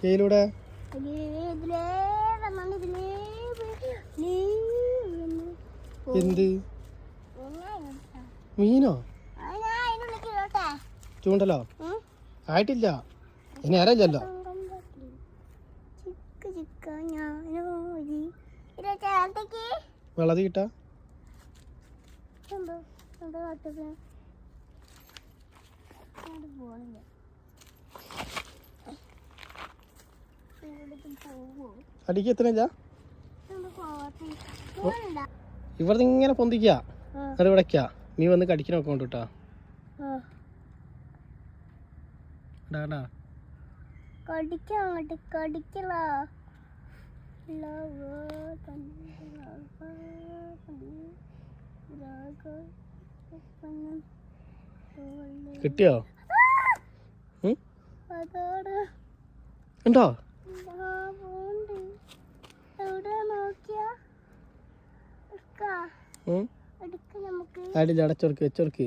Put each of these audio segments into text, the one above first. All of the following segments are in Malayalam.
ഏയിലൂടെ എന്ത് മീനോ ചൂണ്ടലോ ആയിട്ടില്ല ഇനി ആരല്ലോ വെള്ളത്തി കിട്ടാ അടിക്ക് എത്തണില്ല ഇവിടുന്ന് ഇങ്ങനെ പൊന്തിക്ക അത് ഇവിടേക്കാ നീ വന്ന് കടിക്കണ നോക്കോണ്ട് കേട്ടാ കിട്ടിയോ ഉണ്ടോ അടിയില്ല അടച്ചോർക്ക് വെച്ചോർക്ക്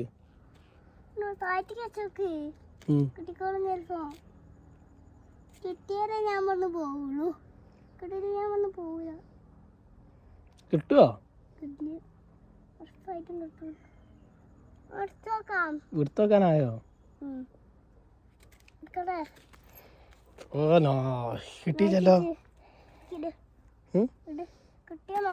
കിട്ടിയാലേ ഞാൻ വന്ന് പോവുള്ളൂ കിട്ടിയിട്ട് ഞാൻ വന്ന് പോവില്ല കിട്ടുവോ എടുത്തോക്കാനായോ ഓ നോ കിട്ടിയില്ലല്ലോ കിട്ടിയാലോ